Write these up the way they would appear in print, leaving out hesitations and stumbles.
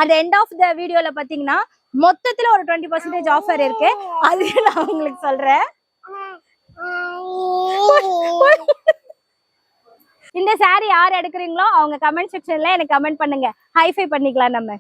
அந்த end of the வீடியோல பாத்தீங்கன்னா மொத்தத்துல ஒரு 20% ஆஃபர் இருக்கு. அது நான் உங்களுக்கு சொல்றேன். இந்த சாரி யார் எடுக்கிறீங்களோ அவங்க கமெண்ட் செக்ஷன்ல எனக்கு கமெண்ட் பண்ணுங்க. ஹைஃபை பண்ணிக்கலாம். நம்ம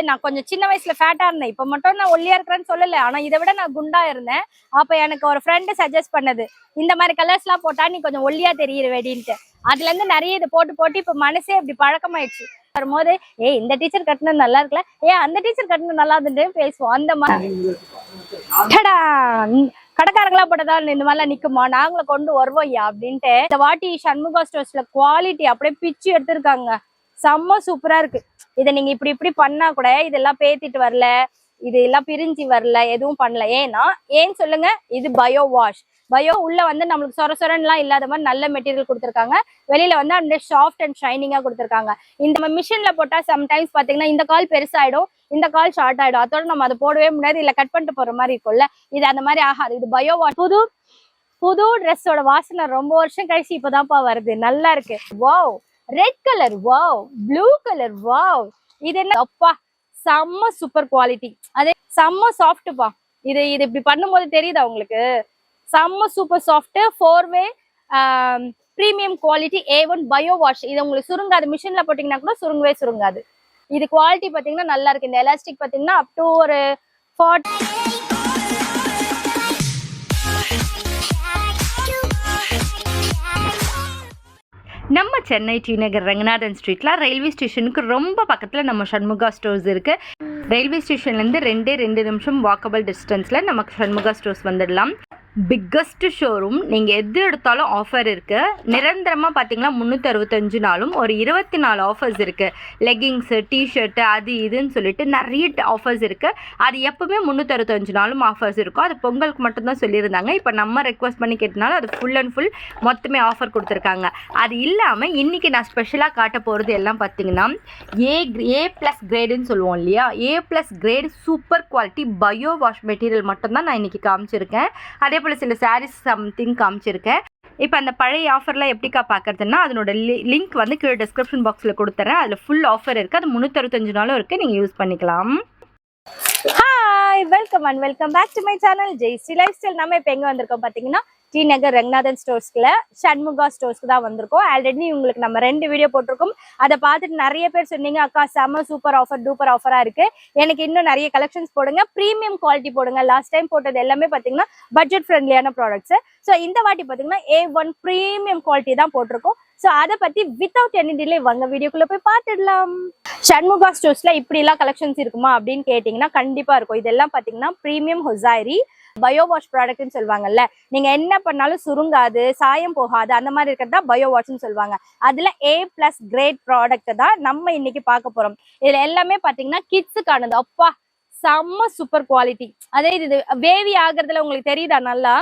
நான் கொஞ்சம் சின்ன வயசுல ஃபேட்டா இருந்தேன். இப்ப மட்டும் நான் ஒல்லியா இருக்கிறேன்னு சொல்லல. ஆனா இதை விட நான் குண்டா இருந்தேன். அப்ப எனக்கு ஒரு ஃப்ரெண்டு சஜஸ்ட் பண்ணது, இந்த மாதிரி கலர்ஸ் எல்லாம் போட்டா நீ கொஞ்சம் ஒல்லியா தெரியுவேடின்ட்டு. அதுல இருந்து நிறைய இதை போட்டு இப்ப மனசே இப்படி பழக்கமாயிடுச்சு. வரும்போது இந்த டீச்சர் கட்டினது நல்லா இருக்குல்ல, அந்த டீச்சர் கட்டினது நல்லா இருந்துட்டு பேசுவோம். அந்த மாதிரி கடைக்காரங்களா போட்டதால் இந்த மாதிரிலாம் நிக்குமா, நாங்களும் கொண்டு வருவோம் அப்படின்ட்டு. இந்த வாட்டி சண்முகா ஸ்டோர்ஸ்ல குவாலிட்டி அப்படியே பிச்சு எடுத்திருக்காங்க. செம்ம சூப்பரா இருக்கு. இதை நீங்க இப்படி பண்ணா கூட இதெல்லாம் பேத்திட்டு வரல, இது எல்லாம் பிரிஞ்சு வரல, எதுவும் பண்ணல. ஏன்னு சொல்லுங்க, இது பயோ வாஷ். பயோ உள்ள வந்து நம்மளுக்கு சொரசொரன்லாம் இல்லாத மாதிரி நல்ல மெட்டீரியல் கொடுத்துருக்காங்க. வெளியில வந்து அந்த சாஃப்ட் அண்ட் ஷைனிங்கா கொடுத்துருக்காங்க. இந்த மிஷின்ல போட்டா சம்டைம்ஸ் பாத்தீங்கன்னா இந்த கால் பெருசாயிடும், இந்த கால் ஷார்ட் ஆயிடும். அதோட நம்ம அதை போடவே முடியாது, இல்ல கட் பண்ணிட்டு போற மாதிரி இருக்கும்ல. இது அந்த மாதிரி ஆகாது. இது பயோ வாஷ். புது ட்ரெஸ்ஸோட வாசனை ரொம்ப வருஷம் கழிச்சு இப்பதான்ப்பா வருது. நல்லா இருக்கு. Wow, red colour, wow, blue colour, wow. இது என்ன அப்பா, செம்ம சூப்பர் குவாலிட்டி. அதே செம்ம சாஃப்ட்பா. இது இப்படி பண்ணும்போது தெரியுதா உங்களுக்கு? செம்ம சூப்பர் சாஃப்ட் 4-வே premium quality A1 bio wash. இது உங்களுக்கு சுருங்காது. மிஷின்ல போட்டீங்கன்னா கூட சுருங்கவே சுருங்காது. இது குவாலிட்டி பாத்தீங்கன்னா நல்லா இருக்கு. இந்த எலாஸ்டிக் பாத்தீங்கன்னா அப் டு ஒரு 40. நம்ம சென்னை டி நகர் ரங்கநாதன் ஸ்ட்ரீட்ல ரயில்வே ஸ்டேஷனுக்கு ரொம்ப பக்கத்தில் நம்ம சண்முகா ஸ்டோர்ஸ் இருக்கு. ரயில்வே ஸ்டேஷன்லேருந்து 2 நிமிஷம் வாக்கபிள் டிஸ்டன்ஸில் நமக்கு சண்முகா ஸ்டோர்ஸ் வந்துடலாம். Biggest showroom. நீங்கள் எது எடுத்தாலும் ஆஃபர் இருக்குது. நிரந்தரமாக பார்த்தீங்கன்னா 365 நாளும் ஒரு 24 ஆஃபர்ஸ் இருக்குது. லெகிங்ஸு, டிஷர்ட்டு, அது இதுன்னு சொல்லிட்டு நிறைய ஆஃபர்ஸ் இருக்குது. அது எப்போவுமே 365 நாளும் ஆஃபர்ஸ் இருக்கும். அது பொங்கலுக்கு மட்டும்தான் சொல்லியிருந்தாங்க. இப்போ நம்ம ரெக்வஸ்ட் பண்ணி கேட்டனால அது ஃபுல் அண்ட் ஃபுல் மொத்தமே ஆஃபர் கொடுத்துருக்காங்க. அது இல்லாமல் இன்றைக்கி நான் ஸ்பெஷலாக காட்ட போகிறது எல்லாம் பார்த்தீங்கன்னா A+ கிரேடுன்னு சொல்லுவோம் இல்லையா, A+ grade super quality bio wash material மட்டும்தான் நான் இன்றைக்கி காமிச்சிருக்கேன். அதே போல் சில சாரீஸ் சம்திங் காமிச்சிருக்கேன். இப்போ அந்த பழைய ஆஃபர்லாம் எப்படிக்கா பார்க்குறதுன்னா அதனோட லிங்க் வந்து கீழே டிஸ்கிரிப்ஷன் பாக்ஸில் கொடுத்துறேன். அதில் ஃபுல் ஆஃபர் இருக்குது. அது 365 நாளும் இருக்குது. நீங்கள் யூஸ் பண்ணிக்கலாம். Hi, welcome and welcome back to my channel Jaishree lifestyle. நம்ம இப்போ எங்கே வந்திருக்கோம் பார்த்தீங்கன்னா டி நகர் ரங்கநாதன் ஸ்டோர்ஸ்ல சண்முகா ஸ்டோர்ஸ்க்கு தான் வந்திருக்கோம். ஆல்ரெடி உங்களுக்கு நம்ம 2 வீடியோ போட்டிருக்கோம். அதை பார்த்துட்டு நிறைய பேர் சொன்னீங்க, அக்கா செம்ம சூப்பர் ஆஃபர், டூப்பர் ஆஃபரா இருக்கு, எனக்கு இன்னும் நிறைய கலெக்ஷன்ஸ் போடுங்க, ப்ரீமியம் குவாலிட்டி போடுங்க. லாஸ்ட் டைம் போட்டது எல்லாமே பார்த்தீங்கன்னா பட்ஜெட் ஃப்ரெண்ட்லியான ப்ராடக்ட்ஸ். ஸோ இந்த வாட்டி பார்த்தீங்கன்னா A1 ப்ரீமியம் குவாலிட்டி தான் போட்டிருக்கோம். ஸோ அதை பத்தி வித்தவுட் எனி டிலே வாங்க வீடியோக்குள்ள போய் பார்த்துடலாம். சண்முகா ஸ்டோர்ஸ்ல இப்படி எல்லாம் கலெக்ஷன்ஸ் இருக்குமா அப்படின்னு கேட்டீங்கன்னா கண்டிப்பா இருக்கும். இதெல்லாம் பார்த்தீங்கன்னா ப்ரீமியம் ஹொசாரி பயோ வாஷ் ப்ராடக்ட்னு சொல்லுவாங்கல்ல. நீங்க என்ன பண்ணாலும் சுருங்காது, சாயம் போகாது, அந்த மாதிரி இருக்கிறது தான் பயோ வாஷ்ன்னு சொல்லுவாங்க. அதுல A+ கிரேட் ப்ராடக்ட் தான் நம்ம இன்னைக்கு பார்க்க போறோம். இதுல எல்லாமே பாத்தீங்கன்னா கிட்ஸுக்கானது. அப்பா செம்ம சூப்பர் குவாலிட்டி. அதே இது வேவி ஆகுறதுல உங்களுக்கு தெரியுதா?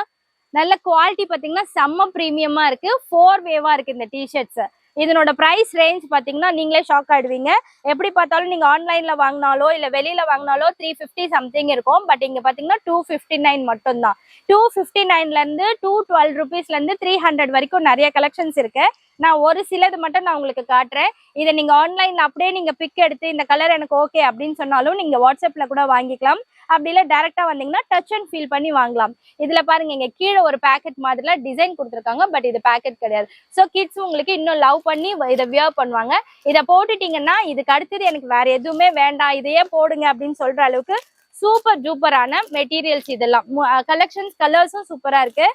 நல்ல குவாலிட்டி பாத்தீங்கன்னா செம்ம ப்ரீமியமா இருக்கு. 4-வேவா இருக்கு இந்த டிஷர்ட்ஸ். இதனோட பிரைஸ் ரேஞ்ச் பாத்தீங்கன்னா நீங்களே ஷாக் ஆயிடுவீங்க. எப்படி பார்த்தாலும் நீங்க ஆன்லைன்ல வாங்கினாலோ இல்ல வெளியில வாங்கினாலோ 350 சம்திங் இருக்கும். பட் இங்க பாத்தீங்கன்னா 259 மட்டும் தான். 259ல இருந்து 212 ருபீஸ்ல இருந்து 300 வரைக்கும் நிறைய கலெக்ஷன்ஸ் இருக்கு. நான் ஒரு சிலது மட்டும் நான் உங்களுக்கு காட்டுறேன். இதை நீங்க ஆன்லைன்ல அப்படியே நீங்க பிக் எடுத்து இந்த கலர் எனக்கு ஓகே அப்படின்னு சொன்னாலும் நீங்க வாட்ஸ்அப்ல கூட வாங்கிக்கலாம். அப்படி இல்லை டைரக்டா வந்தீங்கன்னா டச் அண்ட் ஃபீல் பண்ணி வாங்கலாம். இதுல பாருங்க, இங்க கீழே ஒரு பேக்கெட் மாதிரில டிசைன் கொடுத்துருக்காங்க. பட் இது பேக்கெட் கிடையாது. ஸோ கிட்ஸ் உங்களுக்கு இன்னும் லவ் பண்ணி இதை வியர் பண்ணுவாங்க. இதை போட்டுட்டீங்கன்னா இதுக்கு அடுத்தது எனக்கு வேற எதுவுமே வேண்டாம், இதையே போடுங்க அப்படின்னு சொல்ற அளவுக்கு சூப்பர் டூப்பரான மெட்டீரியல்ஸ். இதெல்லாம் கலெக்ஷன்ஸ், கலர்ஸும் சூப்பரா இருக்கு.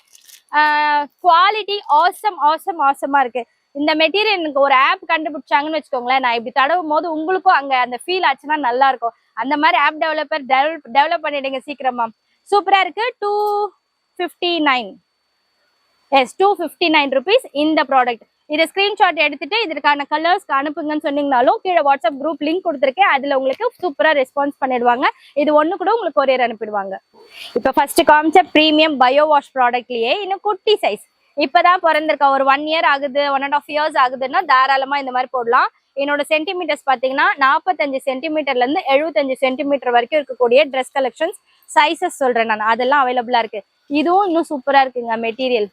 குவாலிட்டி ஆசமா இருக்கு. இந்த மெட்டீரியல் எனக்கு ஒரு ஆப் கண்டுபிடிச்சாங்கன்னு வச்சுக்கோங்களேன், நான் இப்படி தடவும் போது உங்களுக்கும் அங்க அந்த ஃபீல் ஆச்சுன்னா நல்லா இருக்கும். அந்த மாதிரி ஆப் டெவலப் பண்ணிடுங்க சீக்கிரமா. சூப்பரா இருக்கு. 259 ருபீஸ் இந்த ப்ராடக்ட். இதை ஸ்கிரீன்ஷாட் எடுத்துட்டு இதற்கான கலர்ஸ்க்கு அனுப்புங்கன்னு சொன்னீங்கனாலும் கீழே வாட்ஸ்அப் குரூப் லிங்க் கொடுத்துருக்கேன். அதுல உங்களுக்கு சூப்பரா ரெஸ்பான்ஸ் பண்ணிடுவாங்க. இது ஒண்ணு கூட உங்களுக்கு கொரியர் அனுப்பிடுவாங்க. இப்ப ஃபர்ஸ்ட் காமிச்ச பிரீமியம் பயோ வாஷ் ப்ராடக்ட்லயே இன்னும் குட்டி சைஸ் இப்பதான் பிறந்திருக்கா, ஒரு 1 இயர் ஆகுது, 1.5 இயர்ஸ் ஆகுதுன்னா தாராளமா இந்த மாதிரி போடலாம். என்னோட சென்டிமீட்டர்ஸ் பாத்தீங்கன்னா 45 சென்டிமீட்டர்ல இருந்து 75 சென்டிமீட்டர் வரைக்கும் இருக்கக்கூடிய ட்ரெஸ் கலெக்ஷன்ஸ் சைசஸ் சொல்றேன் நான். அதெல்லாம் அவைலபிளா இருக்கு. இதுவும் இன்னும் சூப்பரா இருக்குங்க மெட்டீரியல்.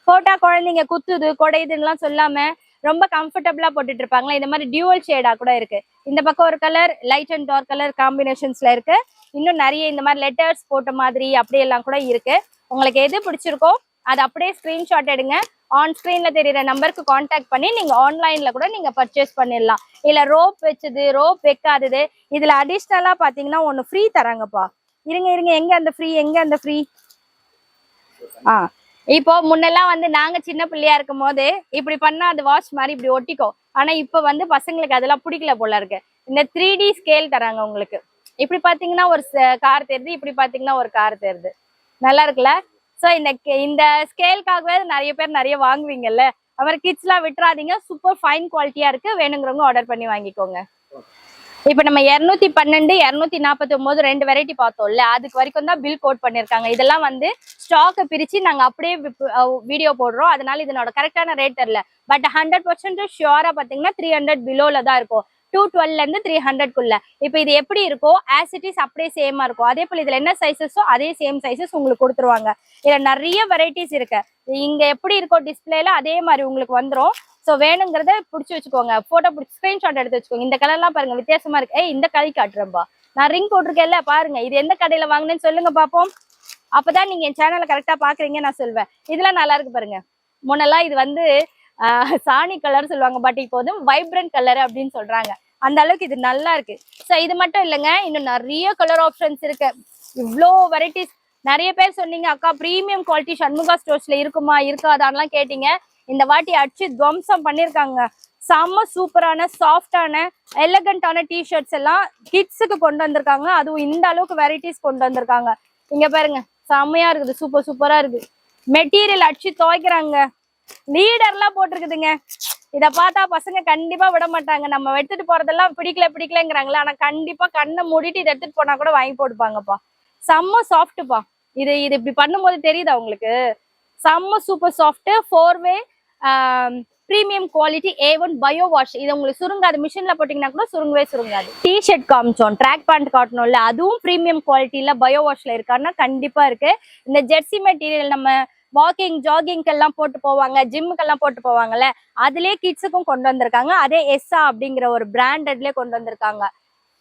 போட்டா குழந்தைங்க குத்துது, கொடையுதுலாம் சொல்லாம ரொம்ப கம்ஃபர்டபுளா போட்டுட்டு இருப்பாங்களா, இந்த மாதிரி டியூவல் ஷேடா கூட இருக்கு. இந்த பக்கம் ஒரு colour light and dark colour காம்பினேஷன்ஸ்ல இருக்கு. இன்னும் நிறைய இந்த மாதிரி லெட்டர்ஸ் போட்ட மாதிரி அப்படியெல்லாம் கூட இருக்கு. உங்களுக்கு எது பிடிச்சிருக்கோ அது அப்படியே ஸ்கிரீன்ஷாட் எடுங்க. ஆன் ஸ்கிரீன்ல தெரியுற நம்பருக்கு கான்டாக்ட் பண்ணி நீங்க ஆன்லைன்ல கூட நீங்க பர்ச்சேஸ் பண்ணிடலாம். இல்ல ரோப் வச்சது, ரோப் வைக்காதது, இதுல அடிஷ்னலா பாத்தீங்கன்னா ஒன்னு ஃப்ரீ தராங்கப்பா. இருங்க இருங்க, எங்க அந்த ஃப்ரீ, எங்க அந்த ஃப்ரீ? இப்போ முன்னெல்லாம் வந்து நாங்க சின்ன பிள்ளையா இருக்கும் போது இப்படி பண்ணா அது வாஷ் மாதிரி இப்படி ஒட்டிக்கும். ஆனா இப்ப வந்து பசங்களுக்கு அதெல்லாம் பிடிக்கல போல இருக்கு. இந்த 3D ஸ்கேல் தராங்க உங்களுக்கு. இப்படி பாத்தீங்கன்னா ஒரு கார் தெரியுது, இப்படி பாத்தீங்கன்னா ஒரு கார் தெரியுது. நல்லா இருக்குல்ல? சோ இந்த ஸ்கேலுக்காகவே நிறைய பேர் நிறைய வாங்குவீங்கல்ல. அவர் கிட்ஸ் எல்லாம் விட்டுறாதீங்க. சூப்பர் ஃபைன் குவாலிட்டியா இருக்கு. வேணுங்கிறவங்க ஆர்டர் பண்ணி வாங்கிக்கோங்க. இப்ப நம்ம 212, 249 2 வெரைட்டி பார்த்தோம்ல, அதுக்கு வரைக்கும் தான் பில் கோட் பண்ணிருக்காங்க. இதெல்லாம் வந்து ஸ்டாக்கை பிரிச்சு நாங்க அப்படியே வீடியோ போடுறோம். அதனால இதனோட கரெக்டான ரேட் தெரியல. பட் 100% ஷியூரா பாத்தீங்கன்னா 300 பிலோல தான் இருக்கும். 212 இருந்து 300க்குள்ள. இப்ப இது எப்படி இருக்கோ ஆஸ் இட் இஸ் அப்படியே சேமா இருக்கும். அதே போல இதுல என்ன சைசஸோ அதே சேம் சைசஸ் உங்களுக்கு கொடுத்துருவாங்க. இதுல நிறைய வெரைட்டிஸ் இருக்கு. இங்க எப்படி இருக்கோ டிஸ்பிளேல அதே மாதிரி உங்களுக்கு வந்துரும். சோ வேணுங்கிறத பிடிச்சி வச்சுக்கோங்க. போட்டோ பிடிச்சி ஸ்கிரீன்ஷாட் எடுத்து வச்சுக்கோங்க. இந்த கலர்லாம் பாருங்க வித்தியாசமா இருக்கு. இந்த கை காட்டுறேன்பா, நான் ரிங் போட்டிருக்கேன்ல பாருங்க. இது எந்த கடையில வாங்கினேன்னு சொல்லுங்க பாப்போம். அப்பதான் நீங்க என் சேனலை கரெக்டா பாக்குறீங்க நான் சொல்வேன். இதெல்லாம் நல்லா இருக்கு பாருங்க. முன்னெல்லாம் இது வந்து சாணி கலர் சொல்லுவாங்க, பட் இப்போ வந்து வைப்ரண்ட் கலர் அப்படின்னு சொல்றாங்க. அந்த அளவுக்கு இது நல்லா இருக்கு. சோ இது மட்டும் இல்லைங்க, இன்னும் நிறைய கலர் ஆப்ஷன்ஸ் இருக்கு. இவ்வளோ வெரைட்டிஸ். நிறைய பேர் சொன்னீங்க அக்கா பிரீமியம் குவாலிட்டி சண்முகா ஸ்டோர்ஸ்ல இருக்குமா இருக்காதான்லாம் கேட்டீங்க. இந்த வாட்டி அடிச்சு துவம்சம் பண்ணிருக்காங்க. செம்ம சூப்பரான சாஃப்டான எலகண்டான டிஷர்ட்ஸ் எல்லாம் கிட்ஸுக்கு கொண்டு வந்திருக்காங்க. அதுவும் இந்த அளவுக்கு வெரைட்டிஸ் கொண்டு வந்திருக்காங்க. இங்க பாருங்க, செம்மையா இருக்குது. சூப்பர் சூப்பரா இருக்கு. மெட்டீரியல் அடிச்சு துவைக்கிறாங்க. லீடர்லாம் போட்டிருக்குதுங்க. இத பார்த்தா பசங்க கண்டிப்பா விட மாட்டாங்க. நம்ம எடுத்துட்டு போறதெல்லாம் பிடிக்கலங்கிறாங்களா, ஆனா கண்டிப்பா கண்ணை மூடிட்டு இதை எடுத்துட்டு போனா கூட வாங்கி போட்டுப்பாங்கப்பா. செம்ம சாஃப்ட்பா. இது இப்படி பண்ணும்போது தெரியுதா உங்களுக்கு? செம்ம சூப்பர் சாஃப்ட் 4-வே premium quality A1 bio wash. இது உங்களுக்கு சுருங்காது. மிஷின்ல போட்டீங்கன்னா கூட சுருங்காது. டிஷர்ட் காமிச்சோம், ட்ராக் பேண்ட் காட்டணும்ல, அதுவும் பிரீமியம் குவாலிட்டியில பயோ வாஷ்ல இருக்காருன்னா கண்டிப்பா இருக்கு. இந்த ஜெர்சி மெட்டீரியல் நம்ம வாக்கிங் ஜாகிங்க்கு எல்லாம் போட்டு போவாங்க, ஜிம்முக்கு எல்லாம் போட்டு போவாங்கல்ல, அதுலயே கிட்ஸுக்கும் கொண்டு வந்திருக்காங்க. அதே எஸ்ஸா அப்படிங்கிற ஒரு பிராண்டட்லயே கொண்டு வந்திருக்காங்க.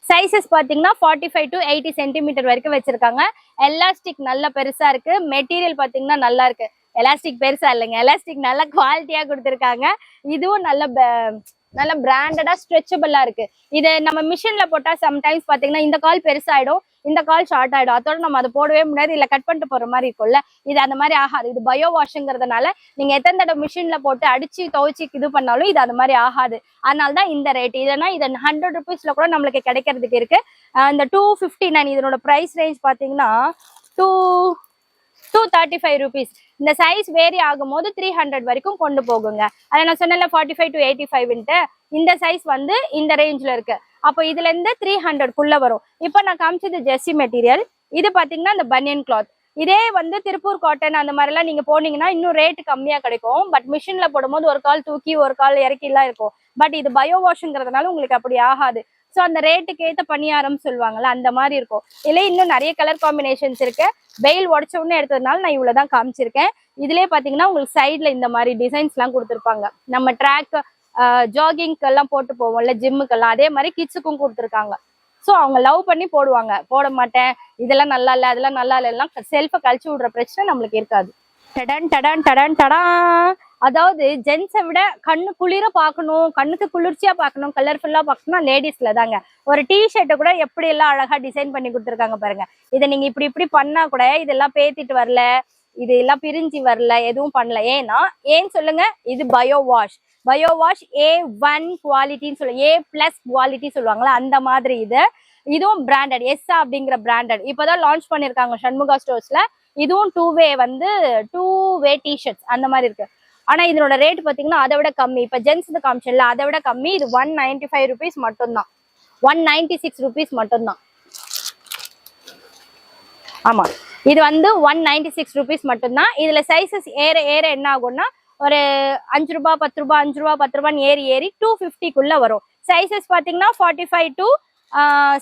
சைசஸ் பாத்தீங்கன்னா 45 to 80 சென்டிமீட்டர் வரைக்கும் வச்சிருக்காங்க. எலாஸ்டிக் நல்ல பெருசா இருக்கு. மெட்டீரியல் பாத்தீங்கன்னா நல்லா இருக்கு. எலாஸ்டிக் பெருசா இல்லைங்க, எலாஸ்டிக் நல்ல குவாலிட்டியா கொடுத்துருக்காங்க. இதுவும் நல்ல பிராண்டடா ஸ்ட்ரெச்சபிளா இருக்கு. இது நம்ம மிஷின்ல போட்டா சம்டைம்ஸ் பாத்தீங்கன்னா இந்த கால் பெருசாயிடும், இந்த கால் ஷார்ட் ஆயிடும். அதோட நம்ம அதை போடவே முடியாது, இல்ல கட் பண்ணிட்டு போற மாதிரி இருக்கும்ல. இது அந்த மாதிரி ஆகாது. இது பயோ வாஷ்ங்கிறதுனால நீங்க எத்தனை தடவை மிஷின்ல போட்டு அடிச்சு துவைச்சு இது பண்ணாலும் இது அந்த மாதிரி ஆகாது. அதனாலதான் இந்த ரேட். இதனா இது 100 rupeesல கூட நம்மளுக்கு கிடைக்கிறதுக்கு இருக்கு. இந்த 259 இதனோட பிரைஸ் ரேஞ்ச் பாத்தீங்கன்னா 235 rupees. இந்த சைஸ் வேரி ஆகும் போது 300 வரைக்கும் கொண்டு போகுங்க. அதை நான் சொன்னல 45 to 85. இந்த சைஸ் வந்து இந்த ரேஞ்ச்ல இருக்கு. அப்போ இதுல இருந்து 300க்குள்ள வரும். இப்போ நான் காமிச்சது ஜெர்சி மெட்டீரியல். இது பாத்தீங்கன்னா இந்த பனியன் கிளாத். இதே வந்து திருப்பூர் காட்டன் அந்த மாதிரி எல்லாம் நீங்க போனீங்கன்னா இன்னும் ரேட் கம்மியா கிடைக்கும். பட் மிஷின்ல போடும்போது ஒரு கால் தூக்கி ஒரு கால் இறக்கிலாம் இருக்கும். பட் இது பயோ வாஷ்ங்கிறதுனால உங்களுக்கு அப்படி ஆகாது. ஸோ அந்த ரேட்டுக்கு ஏற்ற பணியாரம் சொல்லுவாங்கல்ல, அந்த மாதிரி இருக்கும். இதுல இன்னும் நிறைய கலர் காம்பினேஷன்ஸ் இருக்கு. வெயில் உடச்ச உடனே எடுத்ததுனால நான் இவ்வளவுதான் காமிச்சிருக்கேன். இதுலயே பாத்தீங்கன்னா உங்களுக்கு சைட்ல இந்த மாதிரி டிசைன்ஸ் எல்லாம் கொடுத்துருப்பாங்க. நம்ம ட்ராக் ஜாகிங்க்கு எல்லாம் போட்டு போவோம்ல, ஜிம்முக்கெல்லாம், அதே மாதிரி கிட்ஸுக்கும் கொடுத்துருக்காங்க. ஸோ அவங்க லவ் பண்ணி போடுவாங்க. போட மாட்டேன், இதெல்லாம் நல்லா இல்லை, அதெல்லாம் நல்லா இல்லைலாம் செல்ஃபை கழிச்சு விடுற பிரச்சனை நம்மளுக்கு இருக்காது. டடன் டடன் டடன் டடா. அதாவது ஜென்ஸை விட கண்ணு குளிர பார்க்கணும், கண்ணுக்கு குளிர்ச்சியா பார்க்கணும், கலர்ஃபுல்லா பார்க்கணும் லேடிஸ்ல தாங்க. ஒரு டிஷர்ட்டை கூட எப்படி எல்லாம் அழகா டிசைன் பண்ணி கொடுத்துருக்காங்க பாருங்க. இதை நீங்க இப்படி பண்ணா கூட இதெல்லாம் பேத்திட்டு வரல, இது எல்லாம் பிரிஞ்சு வரல, எதுவும் பண்ணல. ஏன்னு சொல்லுங்க, இது பயோ வாஷ். A1 குவாலிட்டின்னு சொல்லுவாங்க, A+ குவாலிட்டி சொல்லுவாங்களா, அந்த மாதிரி. இதுவும் பிராண்டட் எஸ்ஸா அப்படிங்கிற பிராண்டட் இப்பதான் லான்ச் பண்ணிருக்காங்க சண்முகா ஸ்டோர்ஸ்ல. இதுவும் 2-வே டிஷர்ட்ஸ் அந்த மாதிரி இருக்கு. ஆனா இதனோட ரேட் பாத்தீங்கன்னா அதை விட கம்மி. இப்ப ஜென்ஸ் காமிச்சல அதை விட கம்மி. இது 195 rupees மட்டும்தான், 196 rupees மட்டும்தான். ஆமா, இது வந்து 196 rupees மட்டும்தான். இதுல சைசஸ் ஏற என்ன ஆகும்னா ஒரு 5 ரூபாய் 10 ரூபாய் 5 ரூபாய் 10 ரூபான்னு ஏறி 250க்குள்ள வரும். சைசஸ் பாத்தீங்கன்னா 45 to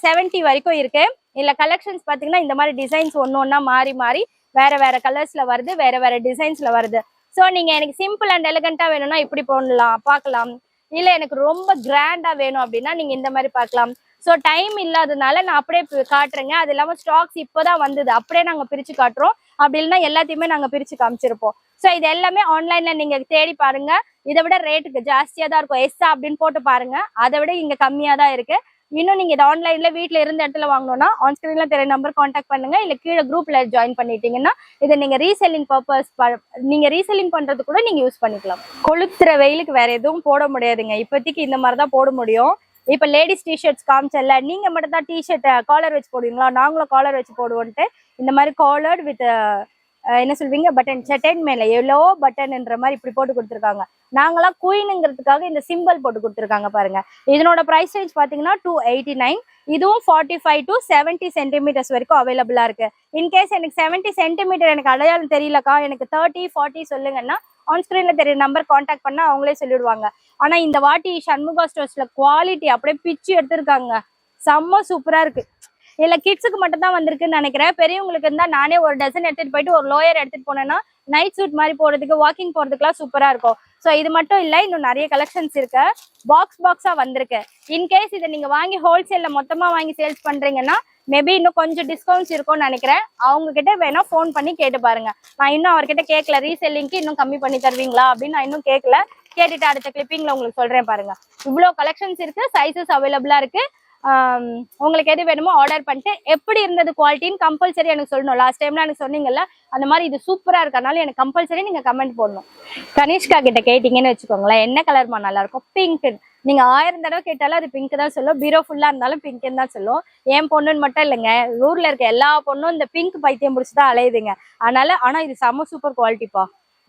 70 வரைக்கும் இருக்கு. இல்ல கலெக்ஷன்ஸ் பாத்தீங்கன்னா இந்த மாதிரி டிசைன்ஸ் ஒன்னொன்னா மாறி வேற கலர்ஸ்ல வருது, வேற டிசைன்ஸ்ல வருது. ஸோ நீங்க எனக்கு சிம்பிள் அண்ட் எலிகண்டா வேணும்னா இப்படி போடலாம் பார்க்கலாம். இல்ல எனக்கு ரொம்ப கிராண்டா வேணும் அப்படின்னா நீங்க இந்த மாதிரி பார்க்கலாம். ஸோ டைம் இல்லாததுனால நான் அப்படியே காட்டுறேங்க. அது இல்லாம ஸ்டாக்ஸ் இப்போதான் வந்தது, அப்படியே நாங்க பிரிச்சு காட்டுறோம். அப்படி இல்லைன்னா எல்லாத்தையுமே நாங்க பிரிச்சு காமிச்சிருப்போம். ஸோ இது எல்லாமே ஆன்லைன்ல நீங்க தேடி பாருங்க. இதை விட ரேட்டுக்கு ஜாஸ்தியா தான் இருக்கும். எஸ்ஸா அப்படின்னு போட்டு பாருங்க, அதை விட இங்க கம்மியா தான் இருக்கு. இன்னும் நீங்க இதை ஆன்லைன்ல வீட்டுல இருந்த இடத்துல வாங்கணும்னா ஆன் ஸ்கிரீன்ல தெரிய நம்பர் கான்டாக்ட் பண்ணுங்க. இல்ல கீழே குரூப்ல ஜாயின் பண்ணிட்டீங்கன்னா இதை நீங்க ரீசெல்லிங் பர்பஸ், நீங்க ரீசெல்லிங் பண்றது கூட நீங்க யூஸ் பண்ணிக்கலாம். கொளுத்துற வெயிலுக்கு வேற எதுவும் போட முடியாதுங்க. இப்போதைக்கு இந்த மாதிரி தான் போட முடியும். இப்ப லேடிஸ் டிஷர்ட்ஸ் காமிச்சல, நீங்க மட்டும் தான் டிஷர்ட் காலர் வச்சு போடுவீங்களா, நாங்களும் காலர் வச்சு போடுவோன்ட்டு இந்த மாதிரி காலர் வித் என்ன சொல்வீங்க பட்டன், சட்டன் மேல எவ்வளோ பட்டன்ன்ற மாதிரி இப்படி போட்டு கொடுத்துருக்காங்க. நாங்களாம் குயினுங்கிறதுக்காக இந்த சிம்பிள் போட்டு கொடுத்துருக்காங்க பாருங்க. இதனோட பிரைஸ் ரேஞ்ச் பாத்தீங்கன்னா 289. இதுவும் 45 to 70 சென்டிமீட்டர்ஸ் வரைக்கும் அவைலபிளா இருக்கு. இன்கேஸ் எனக்கு 70 சென்டிமீட்டர் எனக்கு அடையாளம் தெரியலக்கா, எனக்கு 30 40 சொல்லுங்கன்னா ஆன் ஸ்கிரீன்ல தெரிய நம்பர் கான்டாக்ட் பண்ணா அவங்களே சொல்லிடுவாங்க. ஆனா இந்த வாட்டி சண்முகா ஸ்டோர்ஸ்ல குவாலிட்டி அப்படியே பிச்சு எடுத்திருக்காங்க. செம்ம சூப்பரா இருக்கு. இல்ல கிட்ஸுக்கு மட்டும் தான் வந்திருக்குன்னு நினைக்கிறேன். பெரியவங்களுக்கு இருந்தா நானே ஒரு டசன் எடுத்துட்டு போயிட்டு ஒரு லோயர் எடுத்துட்டு போனேன்னா நைட் சூட் மாதிரி போறதுக்கு, வாக்கிங் போறதுக்குலாம் சூப்பரா இருக்கும். ஸோ இது மட்டும் இல்ல, இன்னும் நிறைய கலெக்ஷன்ஸ் இருக்கு. பாக்ஸா வந்திருக்கு. இன்கேஸ் இதை நீங்க வாங்கி ஹோல்சேல்ல மொத்தமா வாங்கி சேல்ஸ் பண்றீங்கன்னா மேபி இன்னும் கொஞ்சம் டிஸ்கவுண்ட்ஸ் இருக்கும்னு நினைக்கிறேன். அவங்க கிட்ட வேணா ஃபோன் பண்ணி கேட்டு பாருங்க. நான் இன்னும் அவர்கிட்ட கேட்கல, ரீசெல்லிங்க்கு இன்னும் கம்மி பண்ணி தருவீங்களா அப்படின்னு நான் இன்னும் கேட்கல. கேட்டுட்டு அடுத்த கிளிப்பிங்ல உங்களுக்கு சொல்றேன் பாருங்க. இவ்வளோ கலெக்ஷன்ஸ் இருக்கு, சைசஸ் அவைலபிளா இருக்கு. உங்களுக்கு எது வேணுமோ ஆர்டர் பண்ணிட்டு எப்படி இருந்தது குவாலிட்டின்னு கம்பல்சரி எனக்கு சொல்லணும். லாஸ்ட் டைம்ல எனக்கு சொன்னீங்கல்ல, அந்த மாதிரி இது சூப்பரா இருக்கனால எனக்கு கம்பல்சரி நீங்க கமெண்ட் போடணும். கனிஷ்கா கிட்ட கேட்டீங்கன்னு வச்சுக்கோங்களேன், என்ன கலர்மா நல்லா இருக்கும், பிங்க். நீங்க 1000 தடவை கேட்டாலும் அது பிங்க் தான் சொல்லும். பீரோ ஃபுல்லா இருந்தாலும் பிங்க்னு தான் சொல்லும். என் பொண்ணுன்னு மட்டும் இல்லைங்க, ஊர்ல இருக்க எல்லா பொண்ணும் இந்த பிங்க் பைத்தியம் பிடிச்சுதான் அலையுதுங்க. ஆனா இது செம்ம சூப்பர் குவாலிட்டிப்பா,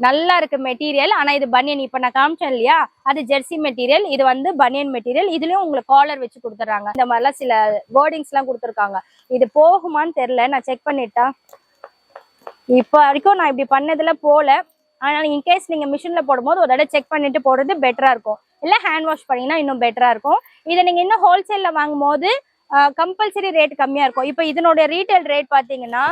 நல்லா இருக்கு மெட்டீரியல். ஆனா இது பனியன், இப்ப நான் காமிச்சேன் இல்லையா, அது ஜெர்சி மெட்டீரியல், இது வந்து பனியன் மெட்டீரியல். இதுலயும் உங்களுக்கு காலர் வச்சு கொடுத்துறாங்க. இந்த மாதிரிலாம் சில வேர்டிங்ஸ் எல்லாம் கொடுத்துருக்காங்க. இது போகுமான்னு தெரியல, நான் செக் பண்ணிட்டா. இப்ப வரைக்கும் நான் இப்படி பண்ணதுல போல. ஆனா இன்கேஸ் நீங்க மிஷின்ல போடும்போது ஒரு தடவை செக் பண்ணிட்டு போடுறது பெட்டரா இருக்கும். இல்ல ஹேண்ட் வாஷ் பண்ணீங்கன்னா இன்னும் பெட்டரா இருக்கும். இதை நீங்க இன்னும் ஹோல்சேல்ல வாங்கும் போது கம்பல்சரி ரேட் கம்மியா இருக்கும். இப்ப இதனுடைய ரீட்டைல் ரேட் பாத்தீங்கன்னா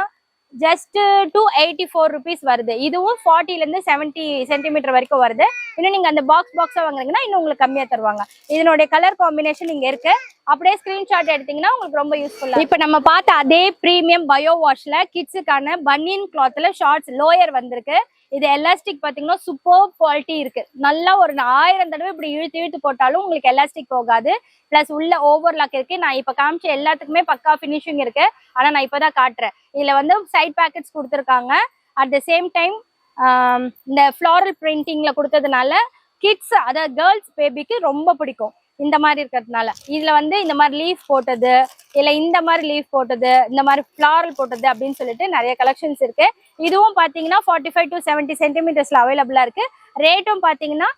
ஜஸ்ட் 284 rupees வருது. இதுவும் 40ல இருந்து 70 சென்டிமீட்டர் வரைக்கும் வருது. இன்னும் நீங்க அந்த பாக்ஸா வாங்குறீங்கன்னா இன்னும் உங்களுக்கு கம்மியா தருவாங்க. இதனுடைய கலர் காம்பினேஷன் இங்க இருக்கு. அப்படியே ஸ்கிரீன்ஷாட் எடுத்தீங்கன்னா உங்களுக்கு ரொம்ப யூஸ்ஃபுல்லா. இப்ப நம்ம பார்த்த அதே பிரீமியம் பயோ வாஷ்ல கிட்ஸுக்கான பனியன் கிளாத்ல ஷார்ட்ஸ் லோயர் வந்திருக்கு. இது எலாஸ்டிக் பாத்தீங்கன்னா சூப்பர் குவாலிட்டி இருக்கு. நல்லா ஒரு 1000 தடவை இப்படி இழுத்து போட்டாலும் உங்களுக்கு எலாஸ்டிக் போகாது. பிளஸ் உள்ள ஓவர்லாக் இருக்கு. நான் இப்ப காமிச்ச எல்லாத்துக்குமே பக்கா பினிஷிங் இருக்கு. ஆனா நான் இப்பதான் காட்டுறேன். இதுல வந்து சைட் பேக்கெட்ஸ் கொடுத்துருக்காங்க. அட் த சேம் டைம் இந்த ஃப்ளாரல் பிரிண்டிங்ல கொடுத்ததுனால கிட்ஸ், அதாவது கேர்ள்ஸ் பேபிக்கு ரொம்ப பிடிக்கும் இந்த மாதிரி இருக்கிறதுனால. இதுல வந்து இந்த மாதிரி லீஃப் போட்டது, இல்ல இந்த மாதிரி லீஃப் போட்டது, இந்த மாதிரி ஃபிளாரல் போட்டது அப்படின்னு சொல்லிட்டு நிறைய கலெக்ஷன்ஸ் இருக்கு. இதுவும் பாத்தீங்கன்னா 45 to 70 சென்டிமீட்டர்ஸ்ல அவைலபிளா இருக்கு. ரேட்டும் பாத்தீங்கன்னா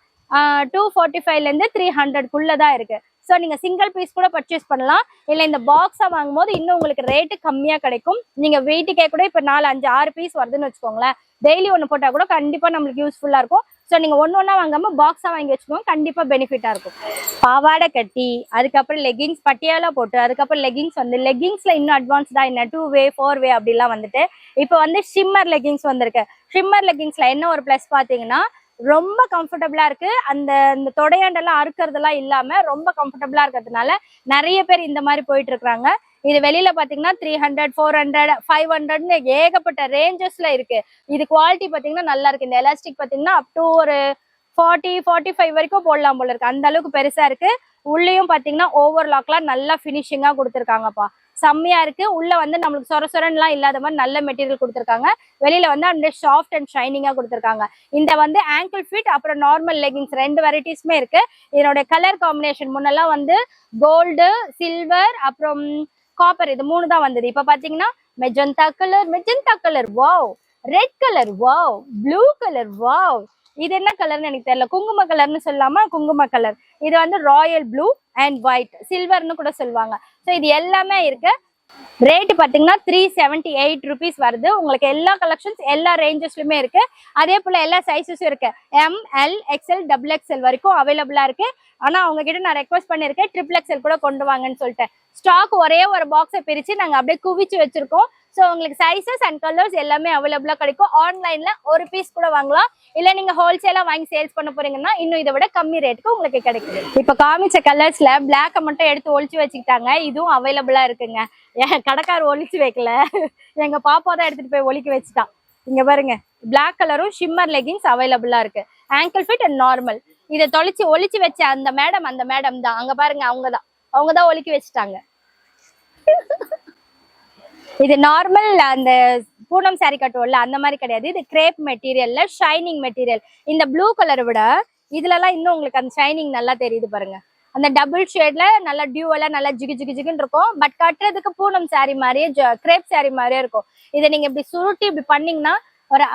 245ல இருந்து 300குள்ளதான் இருக்கு. ஸோ நீங்க சிங்கிள் பீஸ் கூட பர்ச்சேஸ் பண்ணலாம். இல்லை இந்த பாக்ஸா வாங்கும் போது இன்னும் உங்களுக்கு ரேட்டு கம்மியா கிடைக்கும். நீங்க வெயிட்டுக்கே கூட இப்ப 4 5 6 பீஸ் வருதுன்னு வச்சுக்கோங்களேன். டெய்லி ஒன்று போட்டா கூட கண்டிப்பா நம்மளுக்கு யூஸ்ஃபுல்லா இருக்கும். ஸோ நீங்க ஒன்னொன்னா வாங்காம பாக்ஸா வாங்கி வச்சுக்கோங்க, கண்டிப்பா பெனிஃபிட்டா இருக்கும். பாவாடை கட்டி, அதுக்கப்புறம் லெகிங்ஸ் பட்டியாலா போட்டு, அதுக்கப்புறம் லெகிங்ஸ் வந்து லெகிங்ஸ்ல இன்னும் அட்வான்ஸ்டா என்ன 2 way 4 way அப்படிலாம் வந்துட்டு இப்போ வந்து ஷிம்மர் லெகிங்ஸ் வந்திருக்கு. ஷிம்மர் லெகிங்ஸ்ல என்ன ஒரு பிளஸ் பாத்தீங்கன்னா ரொம்ப கம்ஃபர்டபுளா இருக்கு. அந்த தொடையாண்டெல்லாம் அறுக்கிறதெல்லாம் இல்லாம ரொம்ப கம்ஃபர்டபுளா இருக்கிறதுனால நிறைய பேர் இந்த மாதிரி போயிட்டு இருக்காங்க. இது வெளியில பாத்தீங்கன்னா 300 400 500ன்னு ஏகப்பட்ட ரேஞ்சஸ்ல இருக்கு. இது குவாலிட்டி பாத்தீங்கன்னா நல்லா இருக்கு. இந்த எலாஸ்டிக் பாத்தீங்கன்னா அப் டு ஒரு 40 45 வரைக்கும் போடலாம் போல இருக்கு. அந்த அளவுக்கு பெருசா இருக்கு. உள்ளேயும் பாத்தீங்கன்னா ஓவர்லாக்லாம் நல்லா பினிஷிங்கா கொடுத்துருக்காங்கப்பா, செம்மையா இருக்கு. உள்ள வந்து நம்மளுக்கு சொரசொரன்லாம் இல்லாத மாதிரி நல்ல மெட்டீரியல் கொடுத்துருக்காங்க. வெளியில வந்து அந்த சாஃப்ட் அண்ட் ஷைனிங்கா கொடுத்துருக்காங்க. இந்த வந்து ஆங்கிள் ஃபிட் அப்புறம் நார்மல் லெகிங்ஸ் 2 வெரைட்டிஸ்மே இருக்கு. இதனுடைய கலர் காம்பினேஷன் முன்னெல்லாம் வந்து கோல்டு, சில்வர், அப்புறம் காப்பர், இது 3 தான் வந்தது. இப்ப பாத்தீங்கன்னா magenta colour, wow, red colour, wow, blue colour, wow. இது என்ன கலர்னு எனக்கு தெரியல, குங்கும கலர்னு சொல்லாம குங்கும கலர். இது வந்து ராயல் ப்ளூ அண்ட் ஒயிட், சில்வர்னு கூட சொல்லுவாங்க. ஸோ இது எல்லாமே இருக்கு. ரேட் பாத்தீங்கன்னா 378 rupees வருது. உங்களுக்கு எல்லா கலெக்ஷன்ஸ் எல்லா ரேஞ்சஸ்லயுமே இருக்கு. அதே போல எல்லா சைஸஸும் இருக்கு. ML XL XXL வரைக்கும் அவைலபிளா இருக்கு. ஆனா அவங்க கிட்ட நான் ரெக்வஸ்ட் பண்ணிருக்கேன் XXL கூட கொண்டு வாங்கன்னு சொல்லிட்டு. ஸ்டாக் ஒரே ஒரு பாக்ஸை பிரிச்சு நாங்க அப்படியே குவிச்சு வச்சிருக்கோம். ஸோ உங்களுக்கு சைசஸ் அண்ட் கலர்ஸ் எல்லாமே அவைலபிளா கிடைக்கும். ஆன்லைன்ல ஒரு பீஸ் கூட வாங்கலாம், இல்ல நீங்க ஹோல்சேலா வாங்கி சேல்ஸ் பண்ண போறீங்கன்னா இன்னும் இதை விட கம்மி ரேட்டுக்கு உங்களுக்கு கிடைக்குது. இப்ப காமிச்ச கலர்ஸ்ல பிளாக்க மட்டும் எடுத்து ஒளிச்சு வச்சுக்கிட்டாங்க, இதுவும் அவைலபிளா இருக்குங்க. கடைக்காரர் ஒளிச்சு வைக்கல, எங்க பாப்பா தான் எடுத்துட்டு போய் ஒளிக்க வச்சுட்டான். இங்க பாருங்க, பிளாக் கலரும் ஷிம்மர் லெகின்ஸ் அவைலபிளா இருக்கு. Angle fit and normal. இதை ஒளிச்சு வச்ச அந்த மேடம் தான் அங்க பாருங்க, அவங்கதான் ஒளிக்கி வச்சுட்டாங்க. இது நார்மல் அந்த பூனம் சாரி கட்டுவோம்ல அந்த மாதிரி கிடையாது, இது கிரேப் மெட்டீரியல்ல ஷைனிங் மெட்டீரியல். இந்த ப்ளூ கலரை விட இதுலலாம் இன்னும் உங்களுக்கு அந்த ஷைனிங் நல்லா தெரியுது பாருங்க. அந்த டபுள் ஷேட்ல நல்லா டியூவெல்லாம் நல்லா ஜிகுன்னு இருக்கும். பட் கட்டுறதுக்கு பூனம் சாரி மாதிரியே கிரேப் சாரி மாதிரியே இருக்கும். இதை நீங்க இப்படி சுருட்டி இப்படி பண்ணீங்கன்னா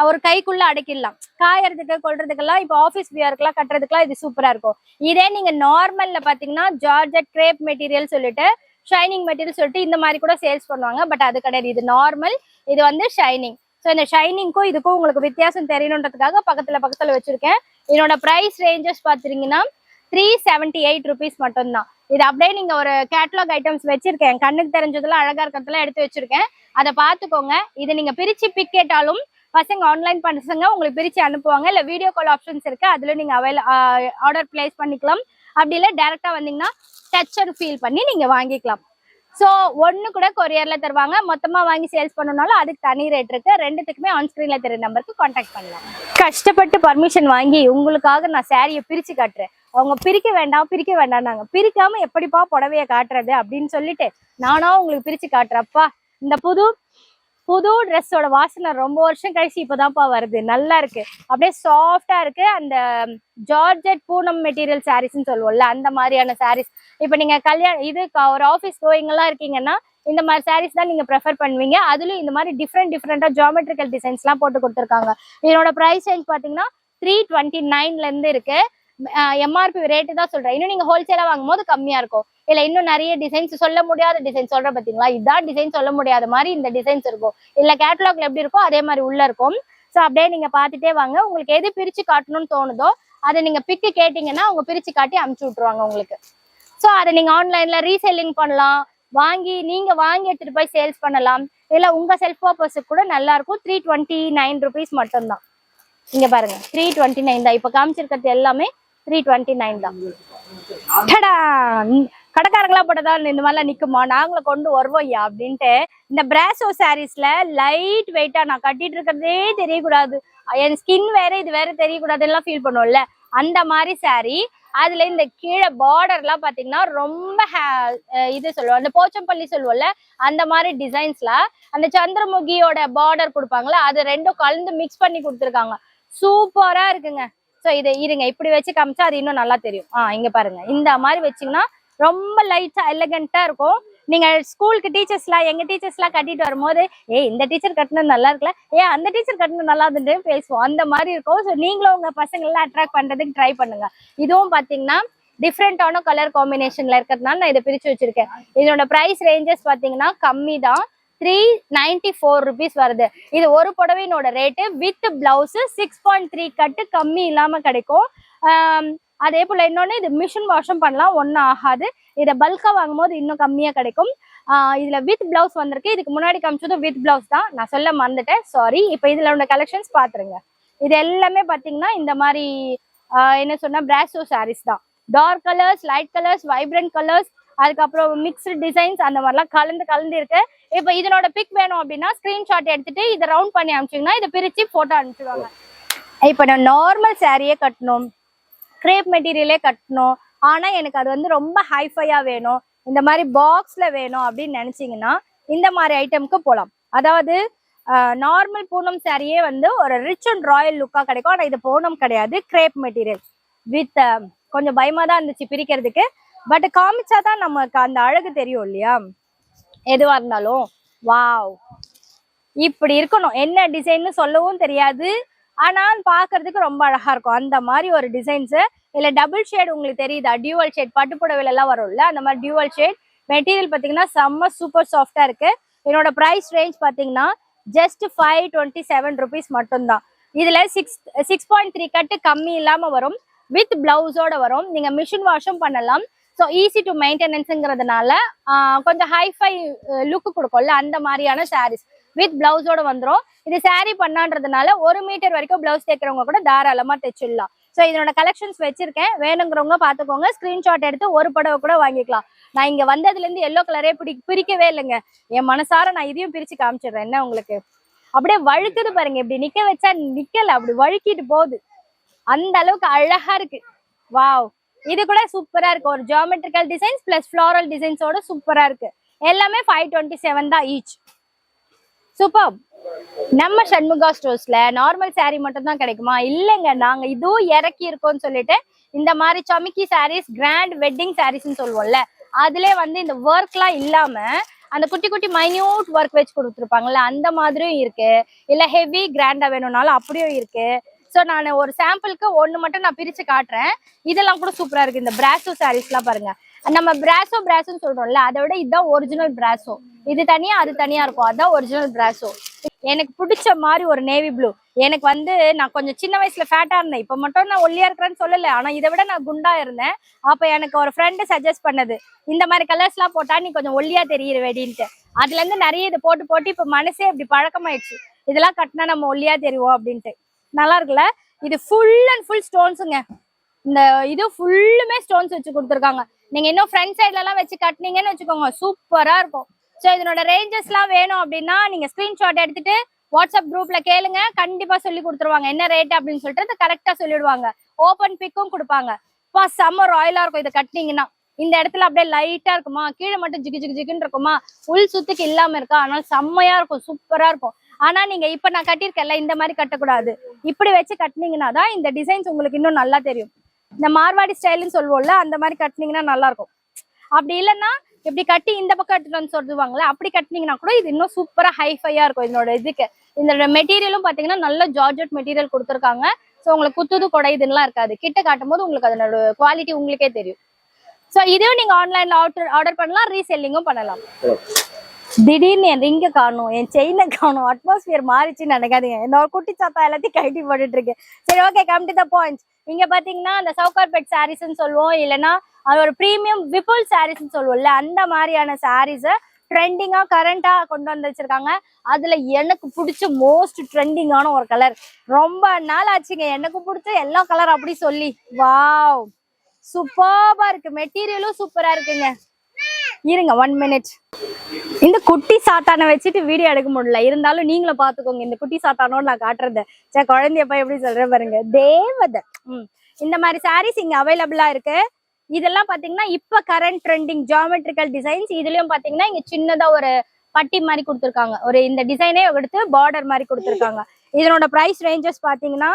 ஒரு கைக்குள்ள அடக்கிடலாம். காயறதுக்கு கொள்றதுக்கெல்லாம் இப்போ ஆஃபீஸ் வியருக்குலாம் கட்டுறதுக்குலாம் இது சூப்பரா இருக்கும். இதே நீங்க நார்மல்ல பாத்தீங்கன்னா ஜார்ஜெட் கிரேப் மெட்டீரியல் சொல்லிட்டு ஷைனிங் மெட்டீரியல் சொல்லிட்டு இந்த மாதிரி கூட சேல்ஸ் பண்ணுவாங்க. பட் அது கிடையாது, இது நார்மல், இது வந்து ஷைனிங். ஸோ இந்த ஷைனிங்க்கும் இதுக்கும் உங்களுக்கு வித்தியாசம் தெரியணுன்றதுக்காக பக்கத்துல வச்சிருக்கேன். இதனோட பிரைஸ் ரேஞ்சஸ் பாத்தீங்கன்னா 378 rupees மட்டும்தான். இது அப்படியே நீங்க ஒரு கேட்டலாக் ஐட்டம்ஸ் வச்சிருக்கேன், கண்ணுக்கு தெரிஞ்சதெல்லாம் அழகா இருக்கிறதெல்லாம் எடுத்து வச்சிருக்கேன், அதை பாத்துக்கோங்க. இதை நீங்க பிரிச்சு பிக் கேட்டாலும் பசங்க ஆன்லைன் பசங்க உங்களுக்கு பிரிச்சு அனுப்புவாங்க, இல்ல வீடியோ கால் ஆப்ஷன்ஸ் இருக்கு, அதுல நீங்க ஆர்டர் பிளேஸ் பண்ணிக்கலாம். அப்படி இல்லை டைரக்டா வந்தீங்கன்னா டச் அண்ட் ஃபீல் பண்ணி நீங்க வாங்கிக்கலாம். ஸோ ஒன்னு கூட கொரியர்ல தருவாங்க, மொத்தமா வாங்கி சேல்ஸ் பண்ணனாலும் அதுக்கு தனி ரேட் இருக்கு. ரெண்டுத்துக்குமே ஆன் ஸ்கிரீன்ல தெரிய நம்பருக்கு கான்டாக்ட் பண்ணலாம். கஷ்டப்பட்டு பர்மிஷன் வாங்கி உங்களுக்காக நான் சாரியை பிரிச்சு காட்டுறேன். அவங்க பிரிக்க வேண்டாம் நாங்க பிரிக்காம எப்படிப்பா புடவைய காட்டுறது அப்படின்னு சொல்லிட்டு நானா உங்களுக்கு பிரிச்சு காட்டுறப்பா. இந்த புது ட்ரெஸ்ஸோட வாசனை ரொம்ப வருஷம் கழிச்சு இப்போதான்ப்பா வருது, நல்லா இருக்கு, அப்படியே சாஃப்டா இருக்கு. அந்த ஜார்ஜெட் பூனம் மெட்டீரியல் சாரீஸ்ன்னு சொல்லுவோம்ல அந்த மாதிரியான சாரீஸ். இப்போ நீங்க ஒரு ஆஃபீஸ் கோயிங்கெல்லாம் இருக்கீங்கன்னா இந்த மாதிரி சாரீஸ் தான் நீங்க ப்ரெஃபர் பண்ணுவீங்க. அதுலயும் இந்த மாதிரி டிஃப்ரெண்டா ஜியோமெட்ரிக்கல் டிசைன்ஸ் எல்லாம் போட்டு கொடுத்துருக்காங்க. இதனோட பிரைஸ் ரேஞ்ச் பாத்தீங்கன்னா 329 இருந்து இருக்கு. எம்ஆர்பி ரேட்டு தான் சொல்றேன், இன்னும் நீங்க ஹோல்சேலா வாங்கும் போது கம்மியா இருக்கும். இல்ல இன்னும் நிறைய டிசைன்ஸ், சொல்ல முடியாத டிசைன் சொல்ற பாத்தீங்களா, இதான் டிசைன் சொல்ல முடியாத மாதிரி இந்த டிசைன்ஸ் இருக்கும். இல்ல கேட்டலாக்ல எப்படி இருக்கோ அதே மாதிரி உள்ள இருக்கும். ஸோ அப்படியே நீங்க பாத்துட்டே வாங்க. உங்களுக்கு எது பிரிச்சு காட்டணும்னு தோணுதோ அதை நீங்க பிக்கு கேட்டீங்கன்னா அவங்க பிரிச்சு காட்டி அனுப்பிச்சு விட்டுருவாங்க உங்களுக்கு. ஸோ அதை நீங்க ஆன்லைன்ல ரீசெல்லிங் பண்ணலாம், நீங்க வாங்கி எடுத்துட்டு போய் சேல்ஸ் பண்ணலாம், இல்ல உங்க செல்ஃப் பர்பஸுக்கு கூட நல்லா இருக்கும். 329 rupees மட்டும்தான். இங்க பாருங்க 329 தான். இப்ப காமிச்சிருக்கிறது எல்லாமே 329 தான். கடைக்காரங்களா போட்டதா இந்த மாதிரிலாம் நிக்குமா, நாங்களும் கொண்டு வருவோம் ஐயா அப்படின்ட்டு இந்த பிராசோ சாரீஸ்ல லைட் வெயிட்டா நான் கட்டிட்டு இருக்கிறதே தெரியக்கூடாது, என் ஸ்கின் வேற இது வேற தெரியக்கூடாது எல்லாம் ஃபீல் பண்ணுவோம்ல அந்த மாதிரி சாரீ. அதுல இந்த கீழே பார்டர் எல்லாம் பாத்தீங்கன்னா ரொம்ப இது சொல்லுவோம், அந்த போச்சம்பள்ளி சொல்லுவோம்ல அந்த மாதிரி டிசைன்ஸ்ல அந்த சந்திரமுகியோட பார்டர் கொடுப்பாங்களா, அது ரெண்டும் கலந்து மிக்ஸ் பண்ணி கொடுத்துருக்காங்க. சூப்பரா இருக்குங்க. ஸோ இதை இருங்க இப்படி வச்சு காமிச்சா அது இன்னும் நல்லா தெரியும். இங்க பாருங்க, இந்த மாதிரி வச்சீங்கன்னா ரொம்ப லைட்டா எலகண்டா இருக்கும். நீங்க ஸ்கூலுக்கு எங்க டீச்சர்ஸ்லாம் கட்டிட்டு வரும்போது இந்த டீச்சர் கட்டினது நல்லா இருக்குல்ல, அந்த டீச்சர் கட்டினது நல்லா இருந்துட்டு பேசுவோம், அந்த மாதிரி இருக்கும். ஸோ நீங்களும் உங்க பசங்களை எல்லாம் அட்ராக்ட் பண்றதுக்கு ட்ரை பண்ணுங்க. இதுவும் பாத்தீங்கன்னா டிஃப்ரெண்டான கலர் காம்பினேஷன்ல இருக்கிறதுனால நான் இதை பிரிச்சு வச்சிருக்கேன். இதோட பிரைஸ் ரேஞ்சஸ் பாத்தீங்கன்னா கம்மி தான், 394 rupees வருது. இது ஒரு புடவையினோட ரேட்டு வித் பிளவுஸ் 6.3 கட்டு கம்மி இல்லாம கிடைக்கும். அதே போல இன்னொன்னு, இது மிஷின் வாஷும் பண்ணலாம், ஒன்னும் ஆகாது. இதை பல்கா வாங்கும் போது இன்னும் கம்மியா கிடைக்கும். இதுல வித் பிளவுஸ் வந்திருக்கு. இதுக்கு முன்னாடி காமிச்சதும் வித் பிளவுஸ் தான், நான் சொல்ல மறந்துட்டேன், சாரி. இப்ப இதுல உள்ள கலெக்ஷன்ஸ் பாத்துருங்க. இது எல்லாமே பாத்தீங்கன்னா இந்த மாதிரி என்ன சொன்னா பிராசோ சாரீஸ் தான். Dark colours, light colours, vibrant colours, அதுக்கப்புறம் மிக்ஸ்டு டிசைன்ஸ் அந்த மாதிரிலாம் கலந்து இருக்கு. இப்போ இதனோட பிக் வேணும் அப்படின்னா ஸ்கிரீன்ஷாட் எடுத்துட்டு இதை ரவுண்ட் பண்ணி அனுப்பிச்சிங்கன்னா இதை பிரிச்சு போட்டோ அனுப்பிச்சிடுவாங்க. இப்போ நான் நார்மல் சாரியே கட்டணும், கிரேப் மெட்டீரியலே கட்டணும், ஆனா எனக்கு அது வந்து ரொம்ப ஹைஃபையா வேணும், இந்த மாதிரி பாக்ஸ்ல வேணும் அப்படின்னு நினைச்சீங்கன்னா இந்த மாதிரி ஐட்டம்க்கு போகலாம். அதாவது நார்மல் பூனம் சாரியே வந்து ஒரு ரிச் அண்ட் ராயல் லுக்கா கிடைக்கும். ஆனா இது பூனம் கிடையாது, கிரேப் மெட்டீரியல் வித் கொஞ்சம் பயமா தான் இருந்துச்சு பிரிக்கிறதுக்கு. பட் காமிச்சாதான் நமக்கு அந்த அழகு தெரியும் இல்லையா, எதுவா இருந்தாலும். வாவ், இப்படி இருக்கணும். என்ன டிசைன்னு சொல்லவும் தெரியாது, ஆனால் பாக்குறதுக்கு ரொம்ப அழகா இருக்கும். அந்த மாதிரி ஒரு டிசைன்ஸ். இல்ல டபுள் ஷேட் உங்களுக்கு தெரியுதா, டியூவல் ஷேட் பட்டு புடவைல எல்லாம் வரும்ல அந்த மாதிரி டியூவல் ஷேட் மெட்டீரியல் பாத்தீங்கன்னா செம்ம சூப்பர் சாஃப்டா இருக்கு. என்னோட பிரைஸ் ரேஞ்ச் பாத்தீங்கன்னா ஜஸ்ட் 527 rupees மட்டும்தான். இதுல 6.3 கட்டு கம்மி இல்லாம வரும், வித் பிளவுஸோட வரும். நீங்க மிஷின் வாஷும் பண்ணலாம். ஸோ ஈஸி டு மெயின்டெனன்ஸுங்கிறதுனால கொஞ்சம் ஹைஃபை லுக்கு கொடுக்கும்ல அந்த மாதிரியான சாரீஸ். வித் பிளவுஸோட வந்துடும். இது saree பண்ணான்றதுனால 1 மீட்டர் வரைக்கும் பிளவுஸ் தைக்கிறவங்க கூட தாராளமா தைச்சிடலாம். ஸோ இதனோட கலெக்ஷன்ஸ் வச்சிருக்கேன், வேணுங்கிறவங்க பாத்துக்கோங்க. ஸ்கிரீன்ஷாட் எடுத்து ஒரு புடவை கூட வாங்கிக்கலாம். நான் இங்க வந்ததுல இருந்து எல்லோ கலரே பிரிக்கவே இல்லைங்க. என் மனசார நான் இதையும் பிரிச்சு காமிச்சிடுறேன். என்ன உங்களுக்கு அப்படியே வழுக்குது பாருங்க, இப்படி நிக்க வச்சா நிக்கல, அப்படி வழுக்கிட்டு போகுது. அந்த அளவுக்கு அழகா இருக்கு. வாவ், இது கூட சூப்பரா இருக்கு. ஒரு ஜியோமெட்ரிக்கல் டிசைன்ஸ் பிளஸ் ஃப்ளோரல் டிசைன்ஸோட சூப்பரா இருக்கு. எல்லாமே 527 தான் ஈச். சூப்பர். நம்ம சண்முகா ஸ்டோர்ஸ்ல நார்மல் saree மட்டும் தான் கிடைக்குமா? இல்லைங்க, நாங்க இதுவும் இறக்கி இருக்கோம்னு சொல்லிட்டு இந்த மாதிரி சமிக்கி சாரீஸ், கிராண்ட் வெட்டிங் சாரீஸ்ன்னு சொல்லுவோம்ல, அதுல வந்து இந்த ஒர்க்லாம் இல்லாம அந்த குட்டி குட்டி மைன்யூட் ஒர்க் வச்சு கொடுத்துருப்பாங்கல்ல, அந்த மாதிரியும் இருக்கு. இல்ல ஹெவி கிராண்டா வேணும்னாலும் அப்படியும் இருக்கு. ஸோ நான் ஒரு சாம்பிளுக்கு ஒன்று மட்டும் நான் பிரிச்சு காட்டுறேன். இதெல்லாம் கூட சூப்பரா இருக்கு. இந்த பிராசோ சாரீஸ்லாம் பாருங்க. நம்ம பிராசோன்னு சொல்றோம்ல, அதை விட இதுதான் ஒரிஜினல் பிராசோ. இது தனியா அது தனியா இருக்கும். அதான் ஒரிஜினல் பிராசோ. எனக்கு பிடிச்ச மாதிரி ஒரு நேவி ப்ளூ. எனக்கு வந்து நான் கொஞ்சம் சின்ன வயசுல ஃபேட்டா இருந்தேன், இப்ப மட்டும் நான் ஒல்லியா இருக்கிறேன்னு சொல்லல, ஆனா இதை விட நான் குண்டா இருந்தேன். அப்ப எனக்கு ஒரு ஃப்ரெண்டு சஜஸ்ட் பண்ணது, இந்த மாதிரி கலர்ஸ் எல்லாம் போட்டா நீ கொஞ்சம் ஒல்லியா தெரியுற வெடின்ட்டு. அதுல இருந்து நிறைய இதை போட்டு போட்டு இப்ப மனசே இப்படி பழக்கமாயிடுச்சு, இதெல்லாம் கட்டினா நம்ம ஒல்லியா தெரியும் அப்படின்ட்டு. நல்லா இருக்குல்ல? இது ஃபுல் அண்ட் ஃபுல் ஸ்டோன்ஸுங்க. இந்த இது ஃபுல்லுமே ஸ்டோன்ஸ் வச்சு கொடுத்துருக்காங்க. நீங்க இன்னும் ஃப்ரண்ட் சைட்ல எல்லாம் வச்சு கட்டினீங்கன்னு வச்சுக்கோங்க, சூப்பரா இருக்கும். ஸோ இதனோட ரேஞ்சஸ் எல்லாம் வேணும் அப்படின்னா நீங்க ஸ்கிரீன்ஷாட் எடுத்துட்டு வாட்ஸ்அப் குரூப்ல கேளுங்க, கண்டிப்பா சொல்லி கொடுத்துருவாங்க என்ன ரேட் அப்படின்னு சொல்லிட்டு கரெக்டா சொல்லிடுவாங்க. ஓப்பன் பிக்கும் கொடுப்பாங்க. செம்ம ராயலா இருக்கும். இதை கட்டினீங்கன்னா இந்த இடத்துல அப்படியே லைட்டா இருக்குமா, கீழே மட்டும் ஜிகு ஜிகு ஜிகுன்னு இருக்குமா, உள் சுத்துக்கு இல்லாம இருக்கா, அதனால செம்மையா இருக்கும், சூப்பரா இருக்கும். ஆனா நீங்க இப்ப நான் கட்டியிருக்கேன்ல, இந்த மாதிரி கட்டக்கூடாது. இப்படி வச்சு கட்டினீங்கன்னா தான் இந்த டிசைன்ஸ் உங்களுக்கு இன்னும் நல்லா தெரியும். இந்த மார்வாடி ஸ்டைல்னு சொல்லுவோம்ல, அந்த மாதிரி கட்டினீங்கன்னா நல்லா இருக்கும். அப்படி இல்லைன்னா இப்படி கட்டி இந்த பக்கம் எடுத்துட்டு சொல்லுவாங்களே, அப்படி கட்டினீங்கன்னா கூட இது இன்னும் சூப்பரா ஹைஃபையா இருக்கும். இதனோட இதுக்கு இந்த மெட்டீரியலும் பாத்தீங்கன்னா நல்ல ஜார்ஜெட் மெட்டீரியல் கொடுத்துருக்காங்க. ஸோ உங்களுக்கு குத்துது குடையுதுலாம் இருக்காது. கிட்ட காட்டும் போது உங்களுக்கு அதனோட குவாலிட்டி உங்களுக்கே தெரியும். ஸோ இதையும் நீங்க ஆன்லைன்ல ஆர்டர் பண்ணலாம், ரீசெல்லிங்கும் பண்ணலாம். திடீர்னு என் ரிங்க காணும், என் செயினை காணும், அட்மாஸ்பியர் மாறிச்சுன்னு நினைக்காதீங்க. என்னோட குட்டி சாத்தா எல்லாத்தையும் கட்டி போட்டுட்டு இருக்கு. சரி, okay, come to the points. இங்க பாத்தீங்கன்னா அந்த சவுகார்பேட் சாரீஸ்ன்னு சொல்லுவோம், இல்லைன்னா அது ஒரு ப்ரீமியம் விபுல் சாரீஸ்ன்னு சொல்லுவோம்ல, அந்த மாதிரியான சாரீஸை ட்ரெண்டிங்கா கரண்டா கொண்டு வந்து வச்சிருக்காங்க. அதுல எனக்கு பிடிச்ச மோஸ்ட் ட்ரெண்டிங்கான ஒரு கலர், ரொம்ப நாள் ஆச்சுங்க எனக்கு பிடிச்ச எல்லா கலர் அப்படி சொல்லி. வாவ், சூப்பர்பா இருக்கு. மெட்டீரியலும் சூப்பரா இருக்குங்க. இருங்க 1 மினிட். இந்த குட்டி சாத்தானை வச்சுட்டு வீடியோ எடுக்க முடியல, இருந்தாலும் நீங்களும் பாத்துக்கோங்க. இந்த குட்டி சாத்தானோட நான் காட்டுறது, சரி குழந்தையப்பா எப்படி சொல்றேன் பாருங்க. தேவதை. இந்த மாதிரி சாரீஸ் இங்க அவைலபிளா இருக்கு. இதெல்லாம் பாத்தீங்கன்னா இப்ப கரண்ட் ட்ரெண்டிங் ஜியோமெட்ரிக்கல் டிசைன்ஸ். இதுலயும் பாத்தீங்கன்னா இங்க சின்னதா ஒரு பட்டி மாதிரி கொடுத்துருக்காங்க. ஒரு இந்த டிசைனே எடுத்து பார்டர் மாதிரி கொடுத்துருக்காங்க. இதனோட பிரைஸ் ரேஞ்சஸ் பாத்தீங்கன்னா